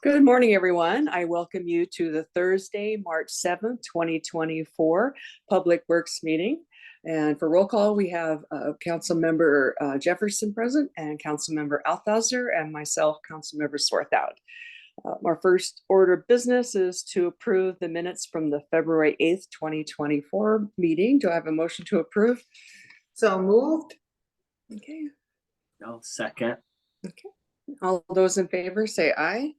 Good morning, everyone. I welcome you to the Thursday, March 7th, 2024 Public Works meeting. And for roll call, we have Councilmember Jefferson present and Councilmember Althauser and myself, Councilmember Swarthout. Our first order of business is to approve the minutes from the February 8th, 2024 meeting. Do I have a motion to approve? So moved. Okay. No, second. Okay. All those in favor say aye.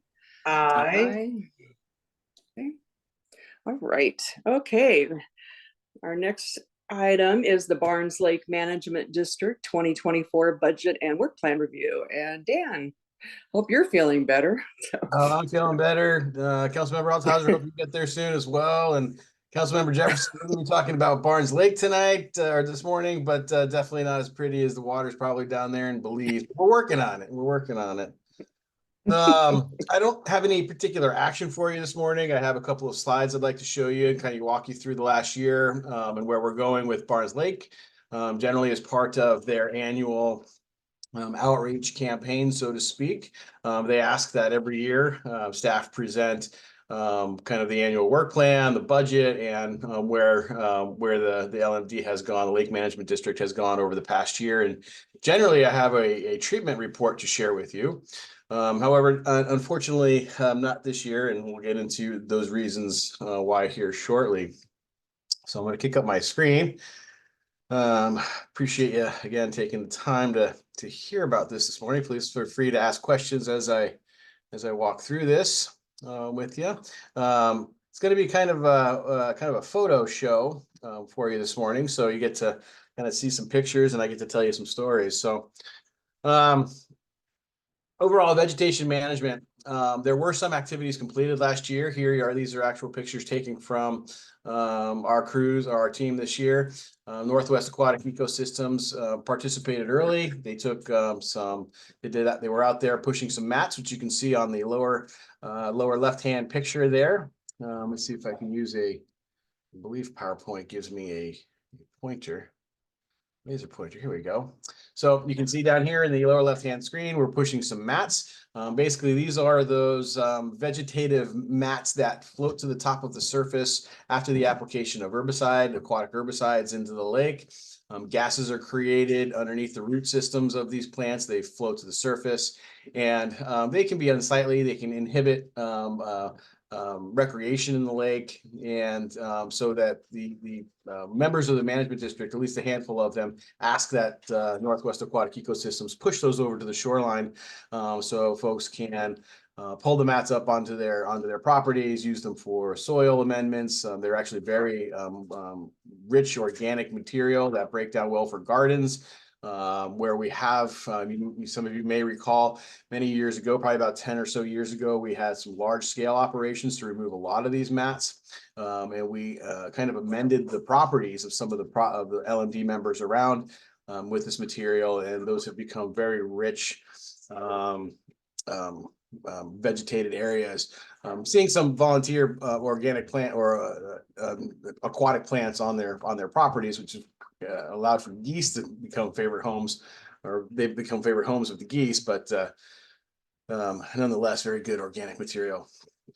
Aye. Okay. All right. Okay. Our next item is the Barnes Lake Management District 2024 budget and work plan review. And Dan, hope you're feeling better. I'm feeling better. Councilmember Althauser, hope you get there soon as well. And Councilmember Jefferson, we're going to be talking about Barnes Lake tonight or this morning, but definitely not as pretty as the water's probably down there in Belize. We're working on it. We're working on it. I don't have any particular action for you this morning. I have a couple of slides I'd like to show you and kind of walk you through the last year and where we're going with Barnes Lake, generally as part of their annual outreach campaign, so to speak. They ask that every year staff present kind of the annual work plan, the budget, and where the LMD has gone, the Lake Management District has gone over the past year. And generally, I have a treatment report to share with you. However, unfortunately, not this year, and we'll get into those reasons why here shortly. So I'm going to kick up my screen. Appreciate you again taking the time to hear about this morning. Please feel free to ask questions as I walk through this with you. It's going to be kind of a photo show for you this morning, so you get to kind of see some pictures, and I get to tell you some stories. So. Overall, vegetation management, there were some activities completed last year. These are actual pictures taken from our crews, our team this year. Northwest Aquatic Ecosystems participated early. They took they were out there pushing some mats, which you can see on the lower left-hand picture there. Let's see if I can use I believe PowerPoint gives me a pointer. Laser pointer, here we go. So you can see down here in the lower left-hand screen, we're pushing some mats. Basically, these are those vegetative mats that float to the top of the surface after the application of aquatic herbicides into the lake. Gases are created underneath the root systems of these plants. They float to the surface, and they can be unsightly. They can inhibit recreation in the lake, and so that the members of the management district, at least a handful of them, ask that Northwest Aquatic Ecosystems push those over to the shoreline so folks can pull the mats up onto their properties, use them for soil amendments. They're actually very rich organic material that break down well for gardens. Where we have, some of you may recall, many years ago, probably about 10 or so years ago, we had some large scale operations to remove a lot of these mats. And we kind of amended the properties of some of the LMD members around with this material, and those have become very rich vegetated areas. Seeing some volunteer organic plant or aquatic plants on their properties, which is allowed for geese to become favorite homes, or they've become favorite homes of the geese, but nonetheless, very good organic material.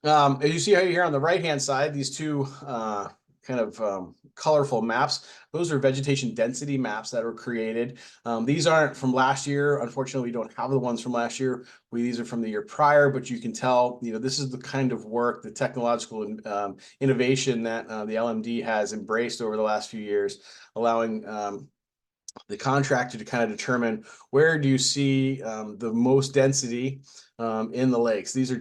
As you see here on the right-hand side, these two kind of colorful maps, those are vegetation density maps that were created. These aren't from last year. Unfortunately, we don't have the ones from last year. These are from the year prior, but you can tell, this is the kind of work, the technological innovation that the LMD has embraced over the last few years, allowing the contractor to kind of determine where do you see the most density in the lakes. These are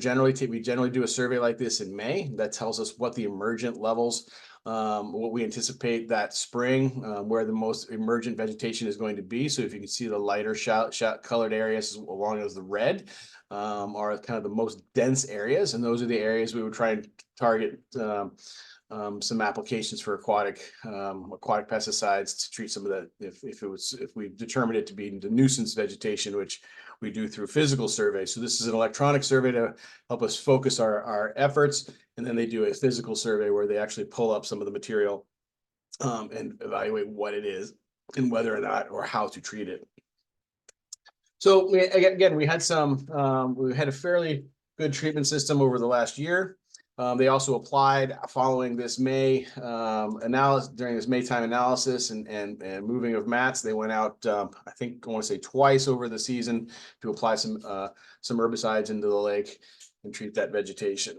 we generally do a survey like this in May that tells us what the emergent levels, what we anticipate that spring, where the most emergent vegetation is going to be. So if you can see the lighter colored areas along as the red are kind of the most dense areas, and those are the areas we would try and target some applications for aquatic pesticides to treat some of that if we determine it to be the nuisance vegetation, which we do through physical survey. So this is an electronic survey to help us focus our efforts, and then they do a physical survey where they actually pull up some of the material and evaluate what it is and whether or not or how to treat it. So again, we had we had a fairly good treatment system over the last year. They also applied following this May analysis, during this May time analysis and moving of mats. They went out, I think I want to say twice over the season to apply some herbicides into the lake and treat that vegetation.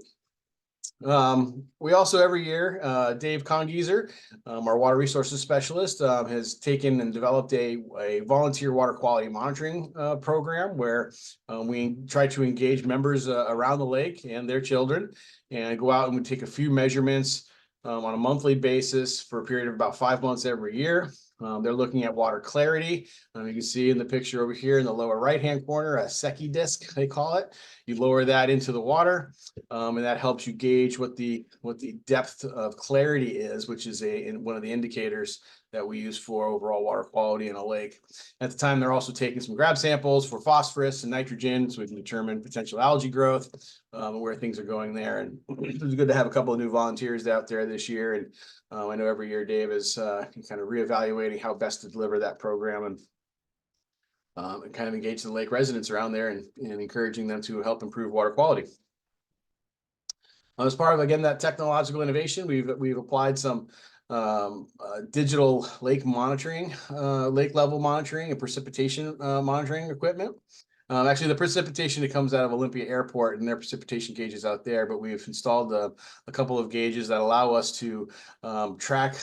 We also every year, Dave Congeezer, our water resources specialist, has taken and developed a volunteer water quality monitoring program where we try to engage members around the lake and their children and go out and we take a few measurements on a monthly basis for a period of about 5 months every year. They're looking at water clarity. You can see in the picture over here in the lower right-hand corner, a Secchi disc, they call it. You lower that into the water, and that helps you gauge what the depth of clarity is, which is one of the indicators that we use for overall water quality in a lake. At the time, they're also taking some grab samples for phosphorus and nitrogen, so we can determine potential algae growth, where things are going there. And it was good to have a couple of new volunteers out there this year. And I know every year Dave is kind of reevaluating how best to deliver that program and kind of engage the lake residents around there and encouraging them to help improve water quality. As part of, again, that technological innovation, we've applied some digital lake monitoring, lake level monitoring and precipitation monitoring equipment. Actually, the precipitation that comes out of Olympia Airport and their precipitation gauges out there, but we've installed a couple of gauges that allow us to track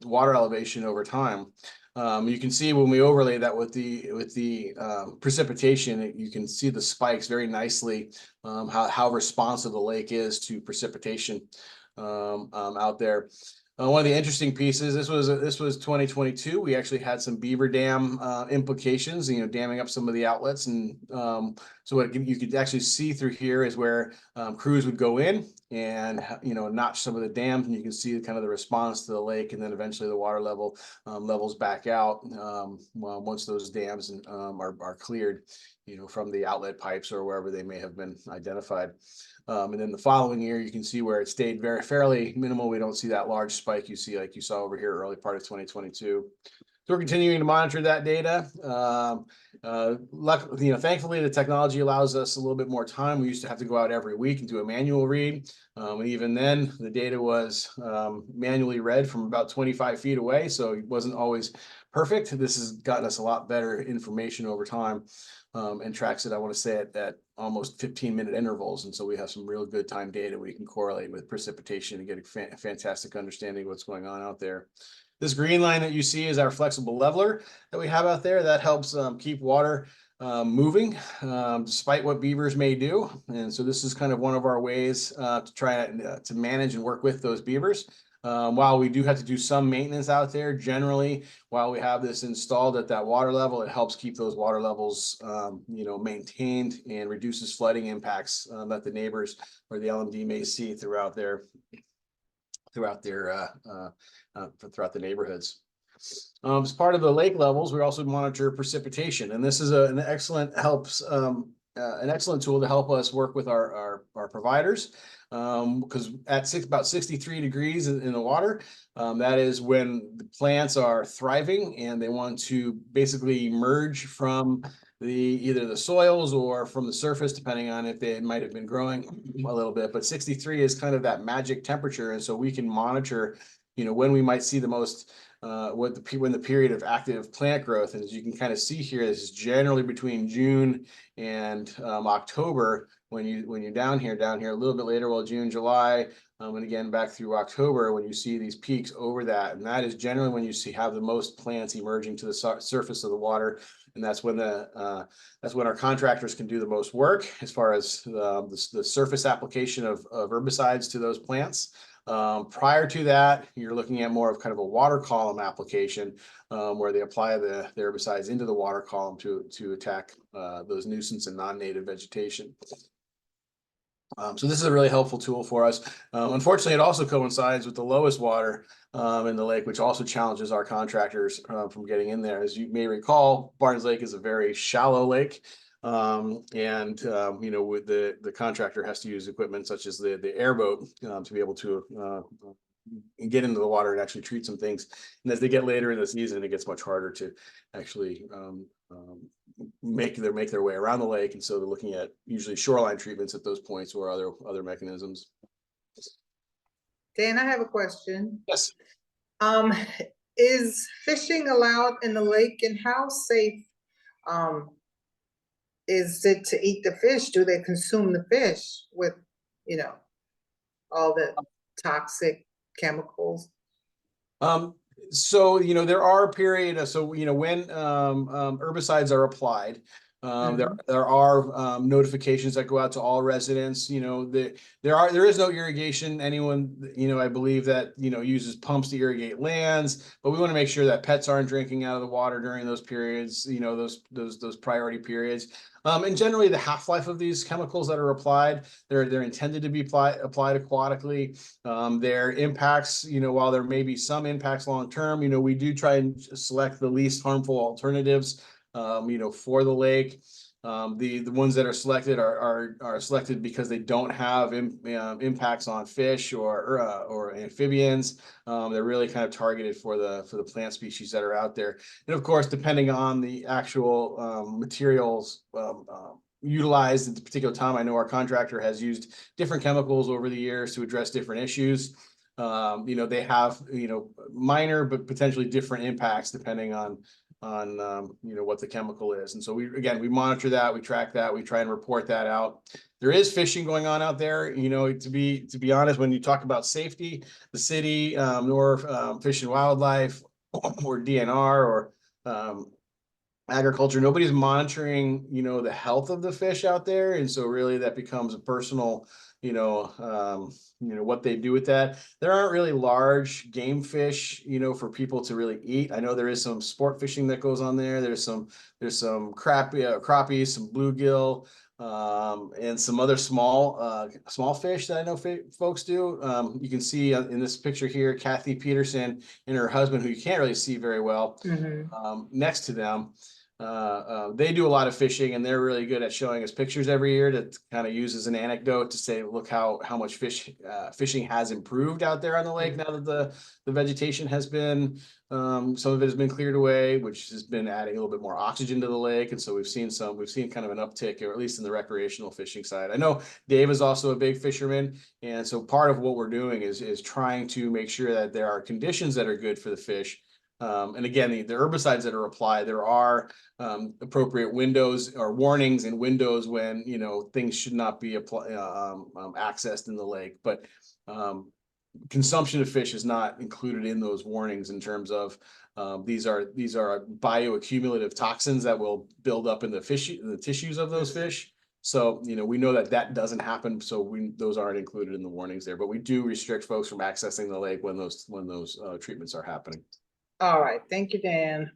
water elevation over time. You can see when we overlay that with the precipitation, you can see the spikes very nicely, how responsive the lake is to precipitation out there. One of the interesting pieces, this was 2022. We actually had some beaver dam implications, damming up some of the outlets. And so what you could actually see through here is where crews would go in and, notch some of the dams, and you can see kind of the response to the lake, and then eventually the water level levels back out once those dams are cleared, from the outlet pipes or wherever they may have been identified. And then the following year, you can see where it stayed fairly minimal. We don't see that large spike you see like you saw over here early part of 2022. So we're continuing to monitor that data. Thankfully, the technology allows us a little bit more time. We used to have to go out every week and do a manual read. And even then, the data was manually read from about 25 feet away. So it wasn't always perfect. This has gotten us a lot better information over time. And tracks it, I want to say, at almost 15-minute intervals. And so we have some real good time data we can correlate with precipitation and get a fantastic understanding of what's going on out there. This green line that you see is our flexible leveler that we have out there. That helps keep water moving despite what beavers may do. And so this is kind of one of our ways to try to manage and work with those beavers. While we do have to do some maintenance out there, generally, while we have this installed at that water level, it helps keep those water levels, maintained and reduces flooding impacts that the neighbors or the LMD may see throughout the neighborhoods. As part of the lake levels, we also monitor precipitation, and this is an excellent tool to help us work with our providers. Because at about 63 degrees in the water, that is when the plants are thriving and they want to basically emerge from either the soils or from the surface, depending on if they might have been growing a little bit. But 63 is kind of that magic temperature, and so we can monitor, when we might see the most when the period of active plant growth. And as you can kind of see here, this is generally between June and October. When you're down here a little bit later, well, June, July, and again back through October, when you see these peaks over that, and that is generally when you have the most plants emerging to the surface of the water, and that's when our contractors can do the most work as far as the surface application of herbicides to those plants. Prior to that, you're looking at more of kind of a water column application, where they apply the herbicides into the water column to attack those nuisance and non-native vegetation. So this is a really helpful tool for us. Unfortunately, it also coincides with the lowest water in the lake, which also challenges our contractors from getting in there. As you may recall, Barnes Lake is a very shallow lake. With the contractor has to use equipment such as the airboat to be able to get into the water and actually treat some things. And as they get later in the season, it gets much harder to actually make their way around the lake, and so they're looking at usually shoreline treatments at those points or other mechanisms. Dan, I have a question. Yes. Is fishing allowed in the lake, and how safe is it to eat the fish? Do they consume the fish with, all the toxic chemicals? So, there are periods, so, when herbicides are applied, there are notifications that go out to all residents, there is no irrigation. Anyone, I believe that, uses pumps to irrigate lands, but we want to make sure that pets aren't drinking out of the water during those periods, those priority periods. And generally the half-life of these chemicals that are applied, they're intended to be applied aquatically. Their impacts, while there may be some impacts long-term, we do try and select the least harmful alternatives, for the lake. The ones that are selected are selected because they don't have impacts on fish or amphibians. They're really kind of targeted for the plant species that are out there. And of course, depending on the actual materials utilized at the particular time, I know our contractor has used different chemicals over the years to address different issues. They have minor but potentially different impacts depending on what the chemical is. And so we monitor that, we track that, we try and report that out. There is fishing going on out there. To be honest, when you talk about safety, the city, nor Fish and Wildlife or DNR or agriculture, nobody's monitoring the health of the fish out there. And so really that becomes a personal what they do with that. There aren't really large game fish, for people to really eat. I know there is some sport fishing that goes on there. There's some crappies, some bluegill, and some other small fish that I know folks do. You can see in this picture here, Kathy Peterson and her husband, who you can't really see very well, next to them. They do a lot of fishing, and they're really good at showing us pictures every year to kind of use as an anecdote to say, look how much fishing has improved out there on the lake now that the vegetation has been, some of it has been cleared away, which has been adding a little bit more oxygen to the lake. And so we've seen kind of an uptick, or at least in the recreational fishing side. I know Dave is also a big fisherman. And so part of what we're doing is trying to make sure that there are conditions that are good for the fish. And again, the herbicides that are applied, there are appropriate windows or warnings and windows when things should not be accessed in the lake. But consumption of fish is not included in those warnings in terms of these are bioaccumulative toxins that will build up in the tissues of those fish. So, we know that doesn't happen. So those aren't included in the warnings there, but we do restrict folks from accessing the lake when those treatments are happening. All right, thank you, Dan.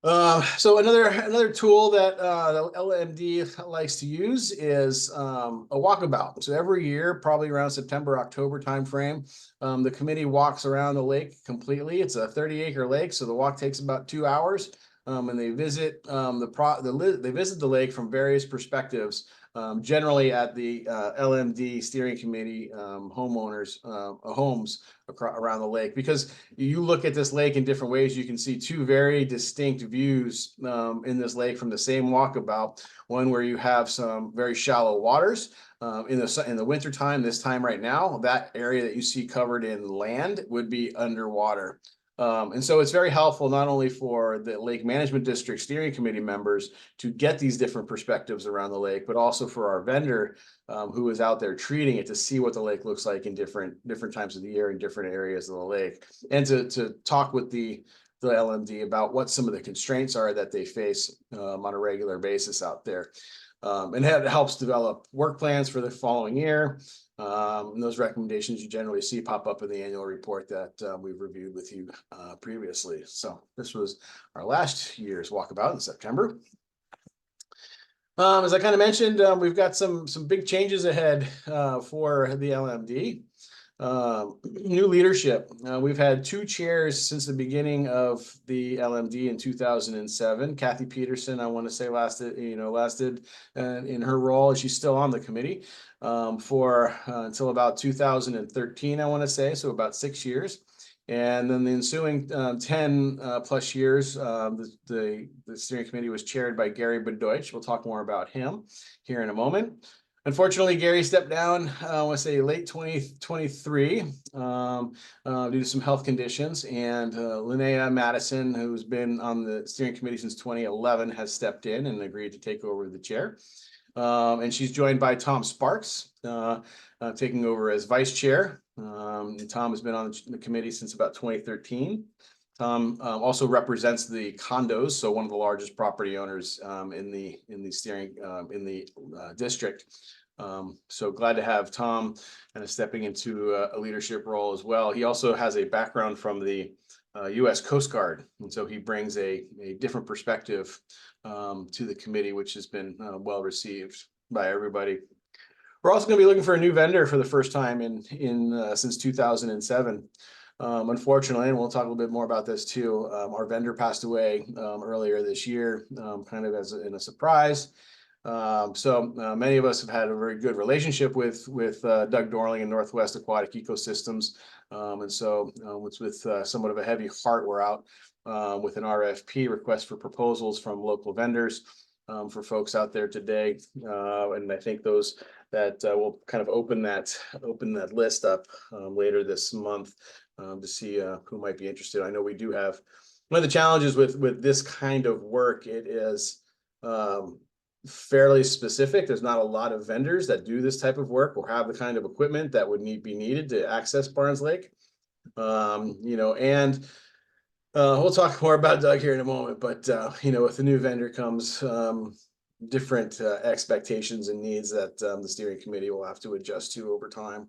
So another tool that the LMD likes to use is a walkabout. So every year, probably around September, October timeframe, the committee walks around the lake completely. It's a 30-acre lake, so the walk takes about 2 hours. And they visit they visit the lake from various perspectives. Generally at the LMD steering committee homeowners homes around the lake, because you look at this lake in different ways. You can see two very distinct views in this lake from the same walkabout. One where you have some very shallow waters in the winter time. This time right now, that area that you see covered in land would be underwater. And so it's very helpful not only for the Lake Management District Steering Committee members to get these different perspectives around the lake, but also for our vendor who is out there treating it to see what the lake looks like in different times of the year in different areas of the lake, and to talk with the LMD about what some of the constraints are that they face on a regular basis out there. And it helps develop work plans for the following year. And those recommendations you generally see pop up in the annual report that we've reviewed with you previously. So this was our last year's walkabout in September. As I kind of mentioned, we've got some big changes ahead for the LMD. New leadership. We've had 2 chairs since the beginning of the LMD in 2007. Kathy Peterson, I want to say, lasted in her role. She's still on the committee for until about 2013, I want to say, so about 6 years. And then the ensuing 10 plus years, the steering committee was chaired by Gary Bedeutsch. We'll talk more about him here in a moment. Unfortunately, Gary stepped down, I want to say late 2023 due to some health conditions. And Linnea Madison, who's been on the steering committee since 2011, has stepped in and agreed to take over the chair. And she's joined by Tom Sparks, taking over as vice chair. And Tom has been on the committee since about 2013. Tom also represents the condos, so one of the largest property owners in the steering district. So glad to have Tom kind of stepping into a leadership role as well. He also has a background from the U.S. Coast Guard, and so he brings a different perspective to the committee, which has been well received by everybody. We're also going to be looking for a new vendor for the first time since 2007. Unfortunately, and we'll talk a little bit more about this too, our vendor passed away earlier this year, kind of in a surprise. So many of us have had a very good relationship with Doug Dorling and Northwest Aquatic Ecosystems. And so it's with somewhat of a heavy heart, we're out with an RFP, request for proposals from local vendors for folks out there today. And I think those that will kind of open that list up later this month to see who might be interested. I know we do have one of the challenges with this kind of work. It is fairly specific. There's not a lot of vendors that do this type of work or have the kind of equipment that would be needed to access Barnes Lake. And we'll talk more about Doug here in a moment, but with the new vendor comes different expectations and needs that the steering committee will have to adjust to over time.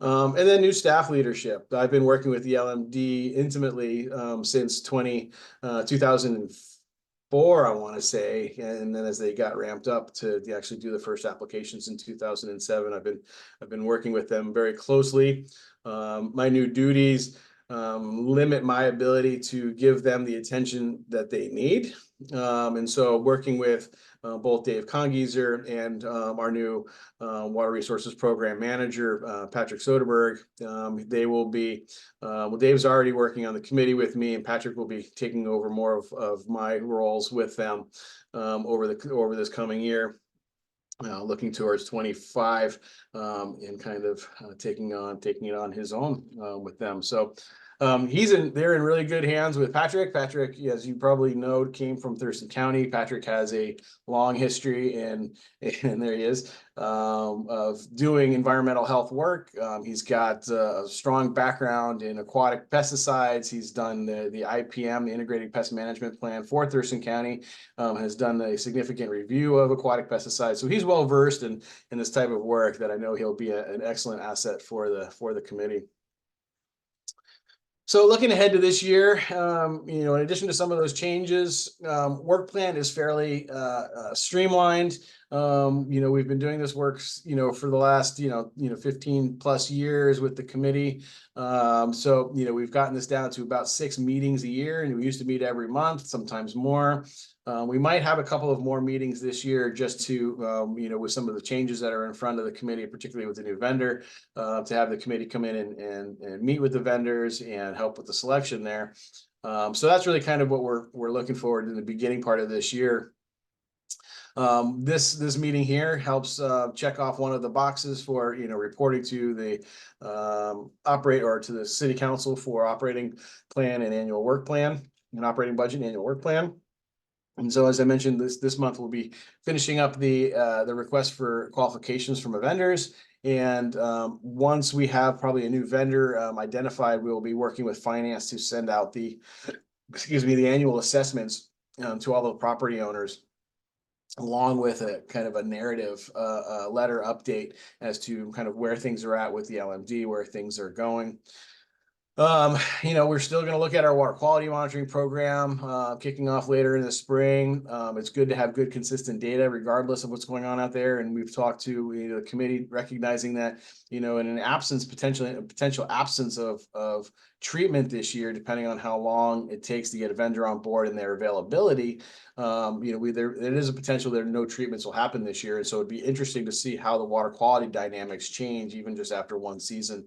And then new staff leadership. I've been working with the LMD intimately since 2004, I want to say, and then as they got ramped up to actually do the first applications in 2007, I've been working with them very closely. My new duties limit my ability to give them the attention that they need. And so working with both Dave Congeezer and our new Water Resources Program Manager, Patrick Soderberg, they will be, Dave's already working on the committee with me, and Patrick will be taking over more of my roles with them over this coming year. Looking towards 25 and kind of taking it on his own with them. So they're in really good hands with Patrick. Patrick, as you probably know, came from Thurston County. Patrick has a long history and there he is of doing environmental health work. He's got a strong background in aquatic pesticides. He's done the IPM, the Integrated Pest Management Plan for Thurston County, has done a significant review of aquatic pesticides. So he's well versed in this type of work that I know he'll be an excellent asset for the committee. So looking ahead to this year, in addition to some of those changes, work plan is fairly streamlined. We've been doing this work, for the last, 15 plus years with the committee. So we've gotten this down to about 6 meetings a year, and we used to meet every month, sometimes more. We might have a couple of more meetings this year just to, with some of the changes that are in front of the committee, particularly with the new vendor, to have the committee come in and meet with the vendors and help with the selection there. So that's really kind of what we're looking forward to in the beginning part of this year. This meeting here helps check off one of the boxes for reporting to the to the city council for operating plan and annual work plan, and operating budget and annual work plan. And so, as I mentioned, this month we'll be finishing up the request for qualifications from the vendors. And once we have probably a new vendor identified, we will be working with finance to send out the annual assessments to all the property owners, along with a kind of a narrative letter update as to kind of where things are at with the LMD, where things are going. We're still going to look at our water quality monitoring program kicking off later in the spring. It's good to have good, consistent data regardless of what's going on out there. And we've talked to the committee recognizing that, in an potential absence of treatment this year, depending on how long it takes to get a vendor on board and their availability, there is a potential that no treatments will happen this year. And so it'd be interesting to see how the water quality dynamics change even just after one season.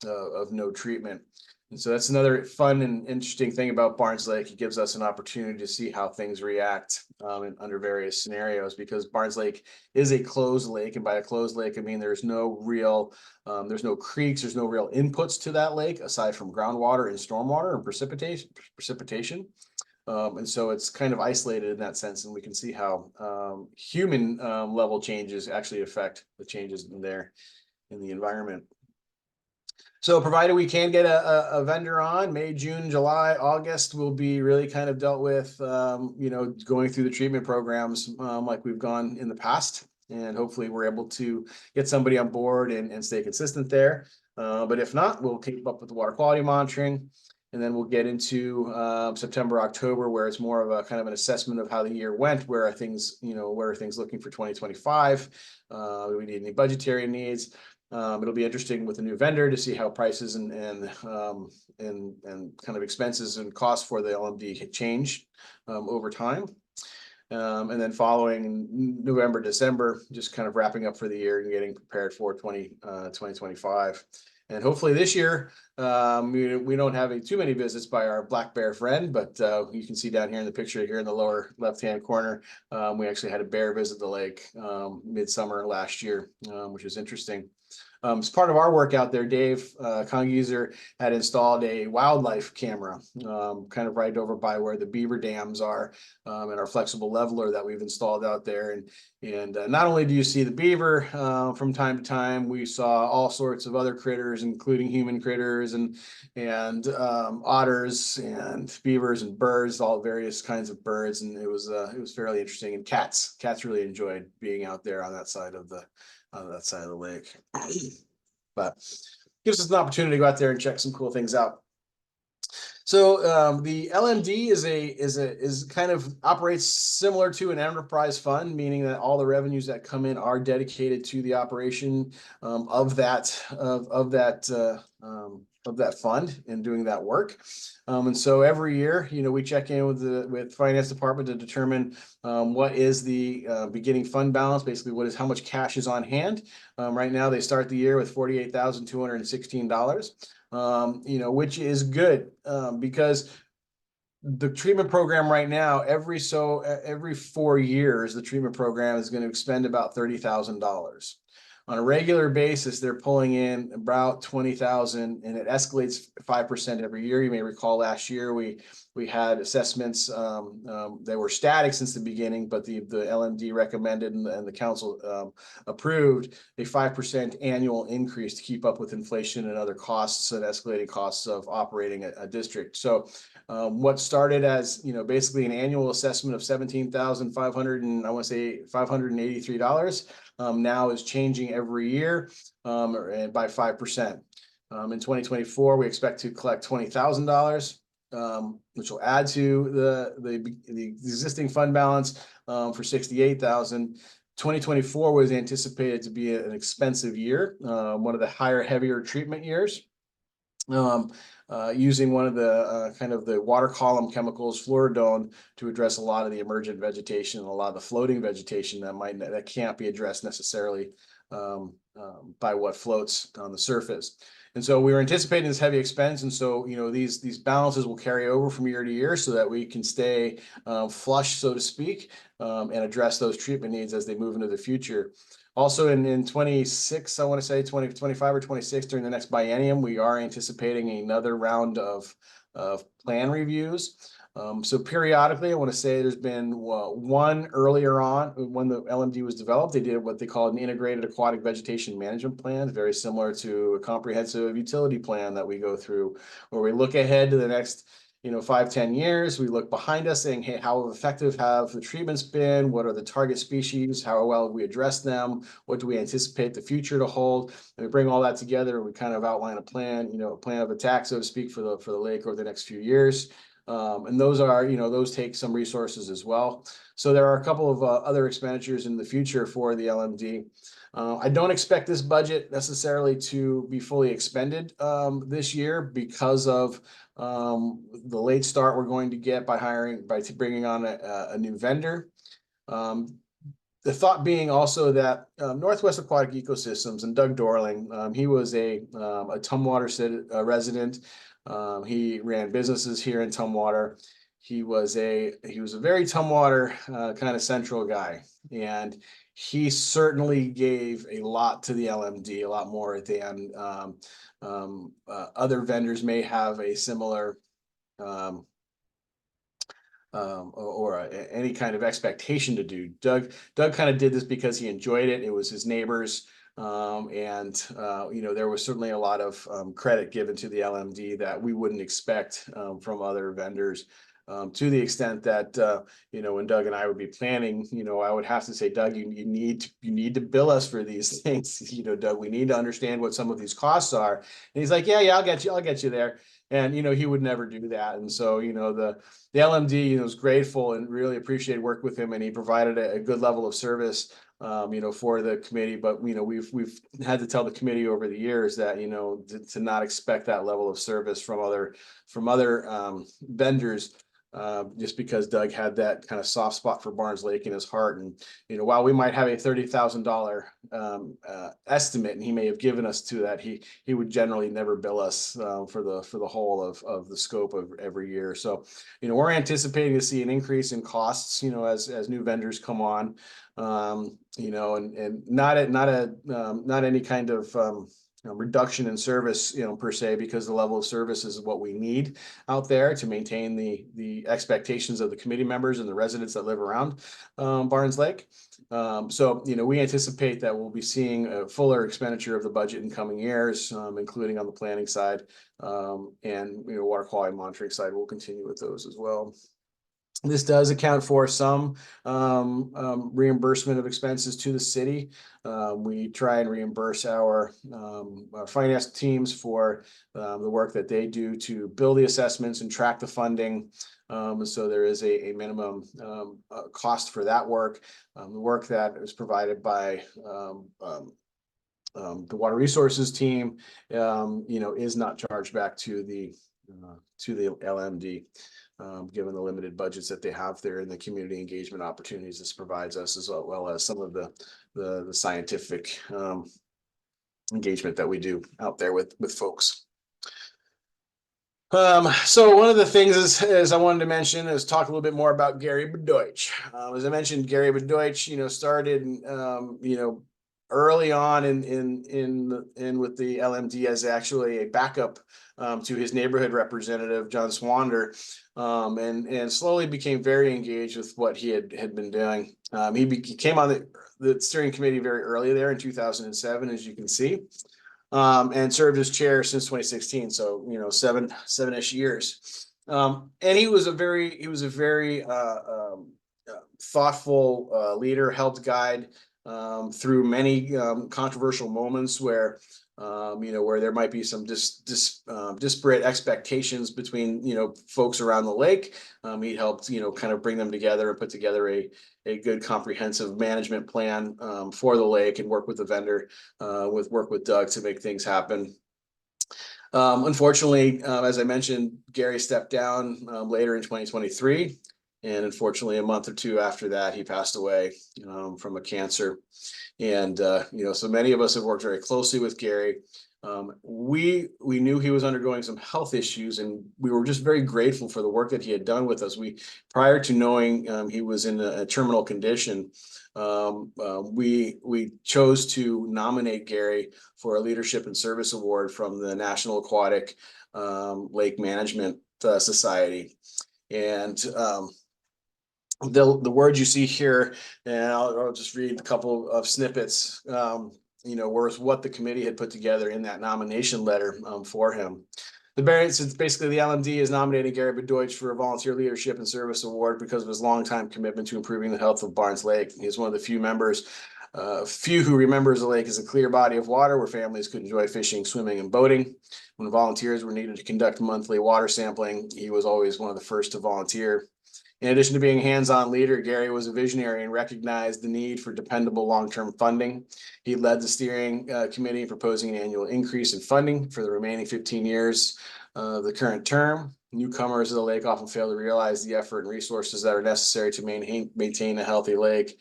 of no treatment. And so that's another fun and interesting thing about Barnes Lake. It gives us an opportunity to see how things react under various scenarios, because Barnes Lake is a closed lake. And by a closed lake, I mean there's no real, there's no creeks, there's no real inputs to that lake aside from groundwater and stormwater and precipitation. And so it's kind of isolated in that sense, and we can see how human level changes actually affect the changes in the environment. So provided we can get a vendor on, May, June, July, August will be really kind of dealt with, going through the treatment programs like we've gone in the past. And hopefully we're able to get somebody on board and stay consistent there. But if not, we'll keep up with the water quality monitoring. And then we'll get into September, October, where it's more of a kind of an assessment of how the year went, where are things, where are things looking for 2025? Do we need any budgetary needs? It'll be interesting with a new vendor to see how prices and kind of expenses and costs for the LMD change over time. And then following November, December, just kind of wrapping up for the year and getting prepared for 2025. And hopefully this year, we don't have too many visits by our black bear friend, but you can see down here in the picture here in the lower left-hand corner, we actually had a bear visit the lake midsummer last year, which is interesting. As part of our work out there, Dave Congeser had installed a wildlife camera kind of right over by where the beaver dams are, and our flexible leveler that we've installed out there. And not only do you see the beaver from time to time, we saw all sorts of other critters, including human critters and otters and beavers and birds, all various kinds of birds. And it was fairly interesting. And cats really enjoyed being out there on that side of the lake. But gives us an opportunity to go out there and check some cool things out. So the LMD is kind of operates similar to an enterprise fund, meaning that all the revenues that come in are dedicated to the operation of that fund and doing that work. And so every year, we check in with finance department to determine what is the beginning fund balance, basically how much cash is on hand. Right now they start the year with $48,216, which is good because the treatment program right now, every 4 years, the treatment program is going to expend about $30,000. On a regular basis, they're pulling in about 20,000, and it escalates 5% every year. You may recall last year we had assessments that were static since the beginning, but the LMD recommended and the council approved a 5% annual increase to keep up with inflation and other costs and escalating costs of operating a district. So what started as basically an annual assessment of $17,500 and I want to say $583 now is changing every year and by 5%. In 2024, we expect to collect $20,000, which will add to the existing fund balance for $68,000. 2024 was anticipated to be an expensive year, one of the heavier treatment years. Using one of the kind of the water column chemicals, fluoridone, to address a lot of the emergent vegetation and a lot of the floating vegetation that can't be addressed necessarily by what floats on the surface. And so we were anticipating this heavy expense, and so these balances will carry over from year to year so that we can stay flush, so to speak, and address those treatment needs as they move into the future. Also in 26, I want to say 2025 or 26, during the next biennium, we are anticipating another round of plan reviews. So periodically, I want to say there's been one earlier on when the LMD was developed. They did what they call an integrated aquatic vegetation management plan, very similar to a comprehensive utility plan that we go through, where we look ahead to the next 5-10 years. We look behind us saying, hey, how effective have the treatments been? What are the target species? How well have we addressed them? What do we anticipate the future to hold? And we bring all that together and we kind of outline a plan, a plan of attack, so to speak, for the lake over the next few years. And those are, those take some resources as well. So there are a couple of other expenditures in the future for the LMD. I don't expect this budget necessarily to be fully expended this year because of the late start we're going to get by bringing on a new vendor. The thought being also that Northwest Aquatic Ecosystems and Doug Dorling, he was a Tumwater resident. He ran businesses here in Tumwater. He was a very Tumwater kind of central guy, and he certainly gave a lot to the LMD, a lot more than other vendors may have a similar any kind of expectation to do. Doug kind of did this because he enjoyed it. It was his neighbors. There was certainly a lot of credit given to the LMD that we wouldn't expect from other vendors. To the extent that when Doug and I would be planning, I would have to say, Doug, you need to bill us for these things. Doug, we need to understand what some of these costs are. And he's like, yeah, I'll get you there. And he would never do that. And so the LMD was grateful and really appreciated work with him, and he provided a good level of service for the committee. But we've had to tell the committee over the years that to not expect that level of service from other vendors. Just because Doug had that kind of soft spot for Barnes Lake in his heart. And, while we might have a $30,000 estimate, and he may have given us to that, he would generally never bill us for the whole of the scope of every year. So, we're anticipating to see an increase in costs, as new vendors come on, and not any kind of reduction in service, per se, because the level of service is what we need out there to maintain the expectations of the committee members and the residents that live around Barnes Lake. So, we anticipate that we'll be seeing a fuller expenditure of the budget in coming years, including on the planning side, and water quality monitoring side. We'll continue with those as well. This does account for some reimbursement of expenses to the city. We try and reimburse our finance teams for the work that they do to build the assessments and track the funding. So there is a minimum cost for that work. The work that is provided by the water resources team, is not charged back to the LMD. Given the limited budgets that they have there and the community engagement opportunities this provides us, as well as some of the scientific engagement that we do out there with folks. So one of the things is I wanted to mention is talk a little bit more about Gary Bedoich. As I mentioned, Gary Bedoich, started early on in with the LMD as actually a backup to his neighborhood representative, John Swander, and slowly became very engaged with what he had been doing. He came on the steering committee very early there in 2007, as you can see, and served as chair since 2016. So, seven-ish years. And he was a very thoughtful leader, helped guide through many controversial moments where there might be some disparate expectations between folks around the lake. He helped kind of bring them together and put together a good comprehensive management plan for the lake, and work with the vendor, work with Doug to make things happen. Unfortunately, as I mentioned, Gary stepped down later in 2023. And unfortunately, a month or two after that, he passed away from a cancer. And, so many of us have worked very closely with Gary. We knew he was undergoing some health issues, and we were just very grateful for the work that he had done with us. Prior to knowing he was in a terminal condition, we chose to nominate Gary for a Leadership and Service Award from the National Aquatic Lake Management Society. And the words you see here, and I'll just read a couple of snippets, was what the committee had put together in that nomination letter for him. It's basically the LMD is nominating Gary Bedoich for a Volunteer Leadership and Service Award because of his longtime commitment to improving the health of Barnes Lake. He's one of the few who remembers the lake as a clear body of water where families could enjoy fishing, swimming, and boating. When volunteers were needed to conduct monthly water sampling, he was always one of the first to volunteer. In addition to being a hands-on leader, Gary was a visionary and recognized the need for dependable long-term funding. He led the steering committee in proposing an annual increase in funding for the remaining 15 years of the current term. Newcomers to the lake often fail to realize the effort and resources that are necessary to maintain a healthy lake.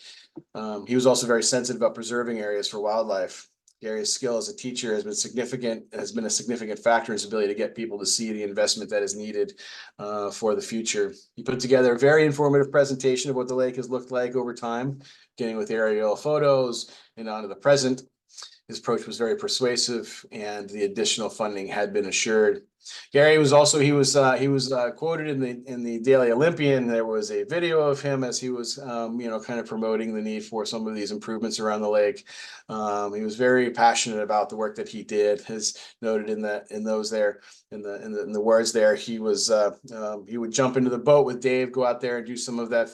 He was also very sensitive about preserving areas for wildlife. Gary's skill as a teacher has been a significant factor in his ability to get people to see the investment that is needed for the future. He put together a very informative presentation of what the lake has looked like over time, beginning with aerial photos and on to the present. His approach was very persuasive, and the additional funding had been assured. Gary was also quoted in the Daily Olympian. There was a video of him as he was kind of promoting the need for some of these improvements around the lake. He was very passionate about the work that he did. As noted in the words there, he would jump into the boat with Dave, go out there and do some of that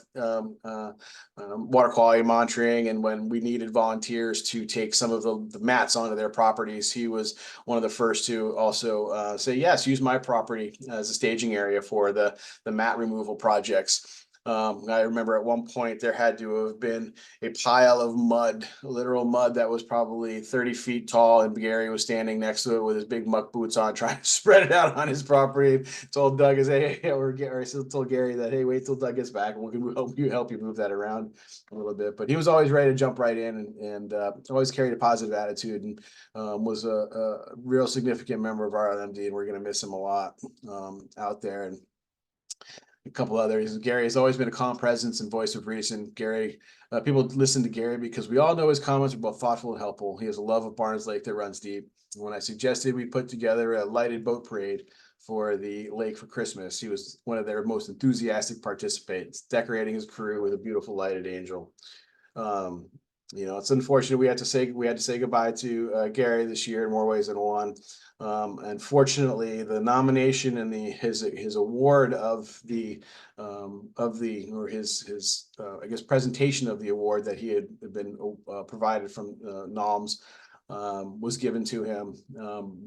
water quality monitoring, and when we needed volunteers to take some of the mats onto their properties, he was one of the first to also say, yes, use my property as a staging area for the mat removal projects. I remember at one point there had to have been a pile of mud, literal mud, that was probably 30 feet tall, and Gary was standing next to it with his big muck boots on, trying to spread it out on his toproperty. Told Doug, told Gary that, hey, wait till Doug gets back and we can help you move that around a little bit. But he was always ready to jump right in, and always carried a positive attitude, and was a real significant member of our LMD, and we're going to miss him a lot out there. And a couple others. Gary has always been a calm presence and voice of reason. Gary, people listen to Gary because we all know his comments are both thoughtful and helpful. He has a love of Barnes Lake that runs deep. When I suggested we put together a lighted boat parade for the lake for Christmas, he was one of their most enthusiastic participants, decorating his crew with a beautiful lighted angel. It's unfortunate we had to say goodbye to Gary this year in more ways than one. Unfortunately, the nomination and his award of his presentation of the award that he had been provided from NALMS was given to him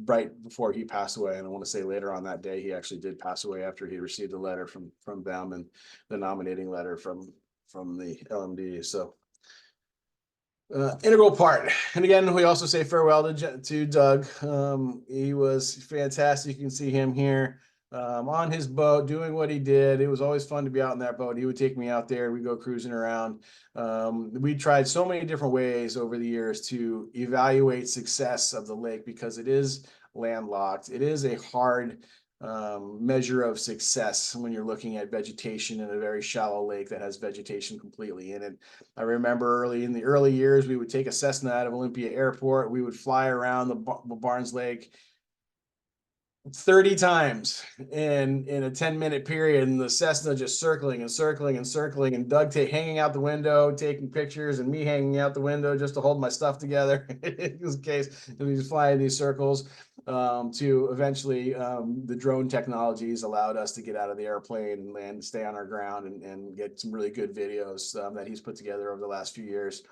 right before he passed away. And I want to say later on that day, he actually did pass away after he received a letter from them and the nominating letter from the LMD. So integral part. And again, we also say farewell to Doug. He was fantastic. You can see him here on his boat doing what he did. It was always fun to be out in that boat. He would take me out there. We'd go cruising around. We tried so many different ways over the years to evaluate success of the lake, because it is landlocked. It is a hard measure of success when you're looking at vegetation in a very shallow lake that has vegetation completely in it. I remember in the early years, we would take a Cessna out of Olympia Airport. We would fly around the Barnes Lake 30 times in a 10-minute period, and the Cessna just circling and circling and circling, and Doug hanging out the window taking pictures, and me hanging out the window just to hold my stuff together in this case. And we just fly in these circles to eventually the drone technologies allowed us to get out of the airplane and land, stay on our ground, and get some really good videos that he's put together over the last few years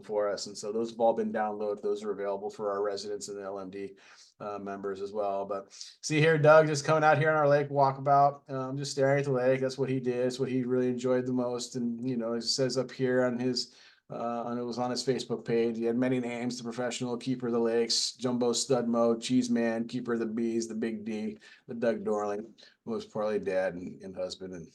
for us. And so those have all been downloaded. Those are available for our residents and the LMD members as well. But see here, Doug just coming out here on our lake walkabout, just staring at the lake. That's what he did. It's what he really enjoyed the most. And it says up here on his it was on his Facebook page, he had many names: the professional keeper of the lakes, Jumbo Studmo, Cheese Man, keeper of the bees, the Big D, the Doug Dorling, most probably dad and husband. And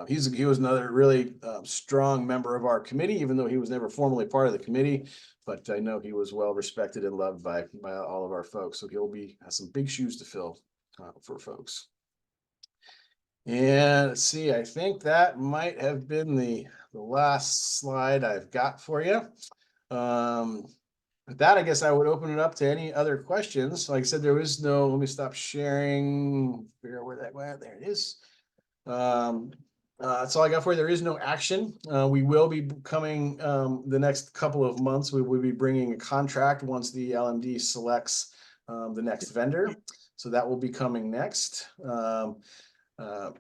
he was another really strong member of our committee, even though he was never formally part of the committee. But I know he was well respected and loved by all of our folks. So he'll has some big shoes to fill for folks. And let's see, I think that might have been the last slide I've got for you. With that, I guess I would open it up to any other questions. Like I said, there is no, let me stop sharing, figure out where that went. There it is. That's all I got for you. There is no action. We will be coming the next couple of months. We will be bringing a contract once the LMD selects the next vendor. So that will be coming next.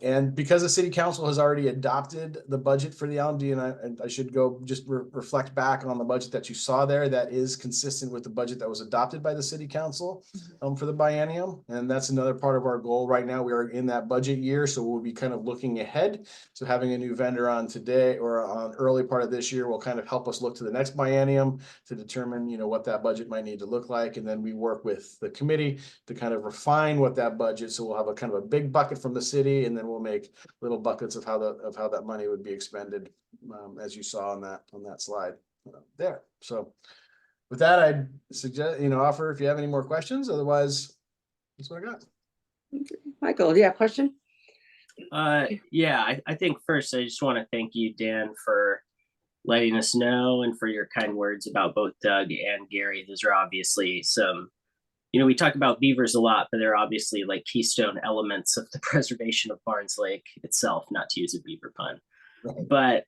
And because the city council has already adopted the budget for the LMD, and I should go just reflect back on the budget that you saw there, that is consistent with the budget that was adopted by the city council for the biennium. And that's another part of our goal right now. We are in that budget year, so we'll be kind of looking ahead. So having a new vendor on today or on early part of this year will kind of help us look to the next biennium to determine, what that budget might need to look like. And then we work with the committee to kind of refine what that budget. So we'll have a kind of a big bucket from the city city, and then we'll make little buckets of how that money would be expended, as you saw on that slide there. So with that, I'd suggest, offer if you have any more questions. Otherwise, that's what I got. Michael, yeah, question? Yeah, I think first I just want to thank you, Dan, for letting us know and for your kind words about both Doug and Gary. Those are obviously some, we talk about beavers a lot, but they're obviously like keystone elements of the preservation of Barnes Lake itself, not to use a beaver pun. But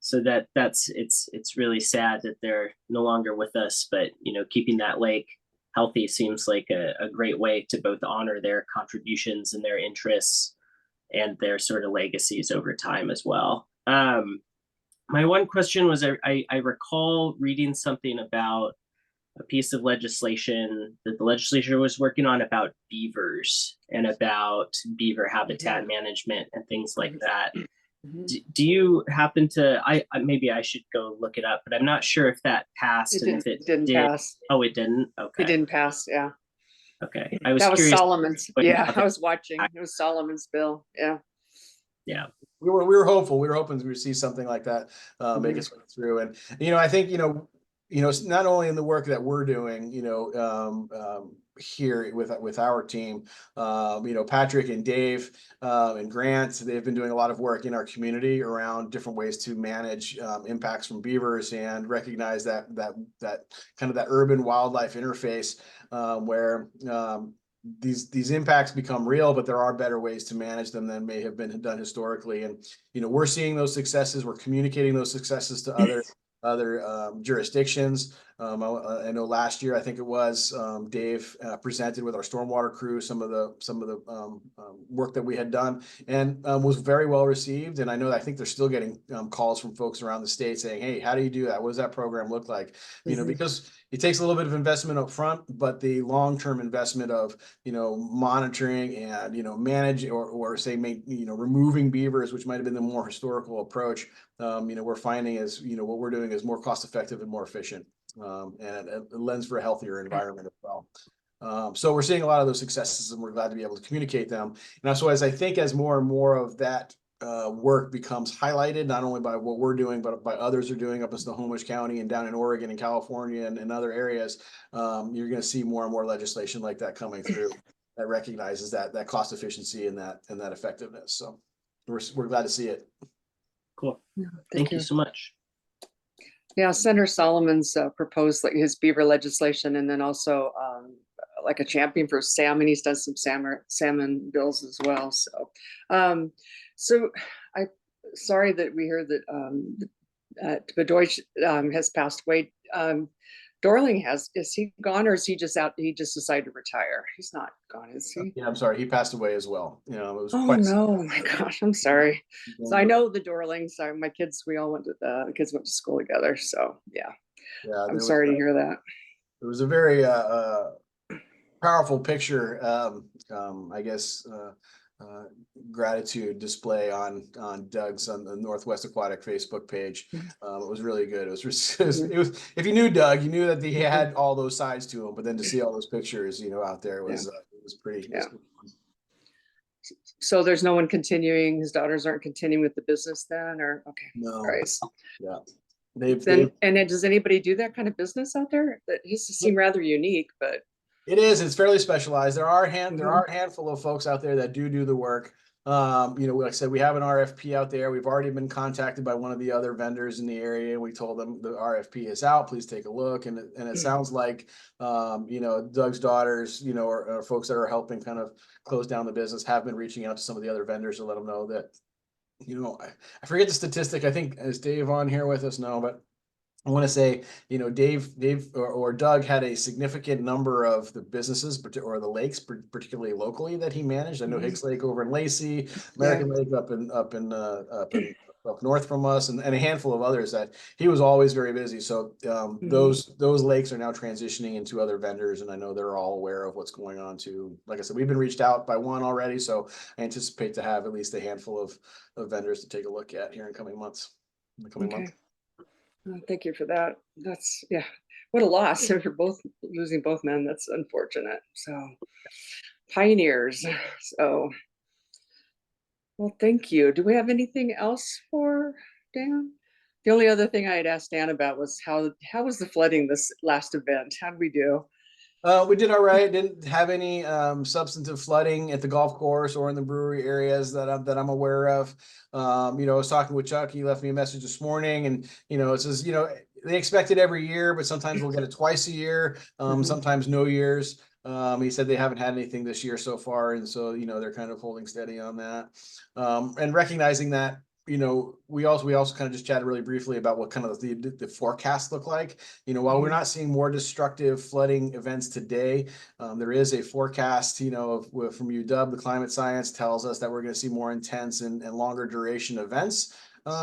so it's really sad that they're no longer with us, but keeping that lake healthy seems like a great way to both honor their contributions and their interests and their sort of legacies over time as well. My one question was, I recall reading something about a piece of legislation that the legislature was working on about beavers and about beaver habitat management and things like that. Do you happen to, maybe I should go look it up, but I'm not sure if that passed. It and if it didn't did. pass. Oh, it didn't? Okay. It didn't pass, yeah. Okay. I was That was curious. Solomon's, but yeah, now I was watching. It was Solomon's bill, yeah. Yeah. We were hopeful. We were hoping to see something like that make its way through. And I think it's not only in the work that we're doing, here with our team, Patrick and Dave and Grant, they've been doing a lot of work in our community around different ways to manage impacts from beavers and recognize that kind of that urban wildlife interface where these impacts become real, but there are better ways to manage them than may have been done historically. And we're seeing those successes. We're communicating those successes to other jurisdictions. I know last year, I think it was, Dave presented with our stormwater crew some of the work that we had done, and was very well received. And I think they're still getting calls from folks around the state saying, "Hey, how do you do that? What does that program look like?" Because it takes a little bit of investment up front, but the long-term investment of monitoring and manage or say removing beavers, which might have been the more historical approach, we're finding is what we're doing is more cost-effective and more efficient. And it lends for a healthier environment as well. So we're seeing a lot of those successes, and we're glad to be able to communicate them. And so as more and more of that work becomes highlighted, not only by what we're doing, but by others are doing up in Snohomish County and down in Oregon and California and other areas, you're going to see more and more legislation like that coming through that recognizes that cost efficiency and that effectiveness. So we're glad to see it. Cool. Yeah, Thank you so much. Yeah, Senator Solomon's proposed like his beaver legislation, and then also like a champion for salmon. He's done some salmon bills as well. So I sorry that we heard that Bedoy has passed away. Dorling is he gone, or is he just out? He just decided to retire. He's not gone, is he? Yeah, I'm sorry. He passed away as well. It was Oh quite no, oh my gosh, I'm sorry. So I know the Dorlings. My kids, we all went to the kids went to school together. So yeah, I'm sorry to hear that. It was a very powerful picture. I guess gratitude display on Doug's on the Northwest Aquatic Facebook page. It was really good. It was if you knew Doug, you knew that he had all those sides to him, but then to see all those pictures, out there, it was pretty. Yeah. So there's no one continuing. His daughters aren't continuing with the business then, or okay? No. Right. Yeah. And then does anybody do that kind of business out there? That used to seem rather unique, but it is. It's fairly specialized. There are a handful of folks out there that do the work. Like I said, we have an RFP out there. We've already been contacted by one of the other vendors in the area. We told them the RFP is out. Please take a look. And it sounds like, Doug's daughters, or folks that are helping kind of close down the business have been reaching out to some of the other vendors to let them know that, I forget the statistic. I think is Dave on here with us? No, but I want to say, Dave or Doug had a significant number of the businesses or the lakes, particularly locally, that he managed. I know Hicks Lake over in Lacey, American Lake up north from us, and a handful of others that he was always very busy. So those lakes are now transitioning into other vendors, and I know they're all aware of what's going on too. Like I said, we've been reached out by one already, so I anticipate to have at least a handful of vendors to take a look at here in coming months. Month. Thank you for that. That's what a loss. If you're losing both men, that's unfortunate. So pioneers. So Well, thank you. Do we have anything else for Dan? The only other thing I had asked Dan about was how was the flooding this last event? How did we do? We did all right. Didn't have any substantive flooding at the golf course or in the brewery areas that I'm aware of. I was talking with Chuck. He left me a message this morning, and it says they expect it every year, but sometimes we'll get it twice a year. Mhm. Sometimes no years. He said they haven't had anything this year so far, and so they're kind of holding steady on that, and recognizing that. We also kind of just chatted really briefly about what kind of the forecasts look like. While we're not seeing more destructive flooding events today, there is a forecast, from UW, the climate science tells us that we're going to see more intense and longer duration events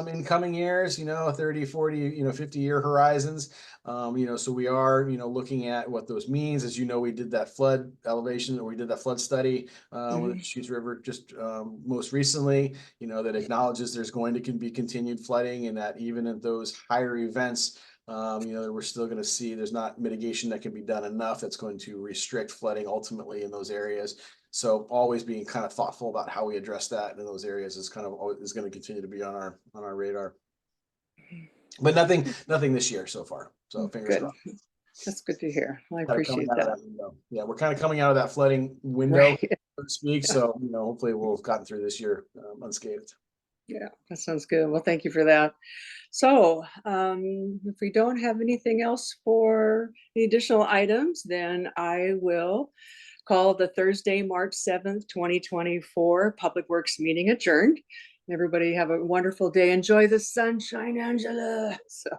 in coming years, 30, 40, 50-year horizons. So we are, looking at what those means. As we did that flood elevation, or we did that flood study with the Deschutes River just most recently, that acknowledges there's going to be continued flooding, and that even at those higher events, that we're still going to see there's not mitigation that can be done enough that's going to restrict flooding ultimately in those areas. So always being kind of thoughtful about how we address that in those areas is going to continue to be on our radar. But nothing this year so far. So fingers Good. crossed. That's good to hear. I Kind of coming appreciate out of that. that window. Yeah, we're kind of coming out of that flooding window, Right. so to speak. So hopefully we'll have gotten through this year unscathed. Yeah, that sounds good. Well, thank you for that. So, if we don't have anything else for the additional items, then I will call the Thursday, March 7th, 2024 Public Works meeting adjourned. Everybody have a wonderful day. Enjoy the sunshine, Angela. So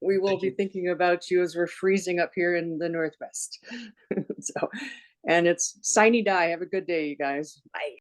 we will be thinking about you as we're freezing up here in the Northwest. So, and it's Sine Die. Have a good day, you guys. Bye.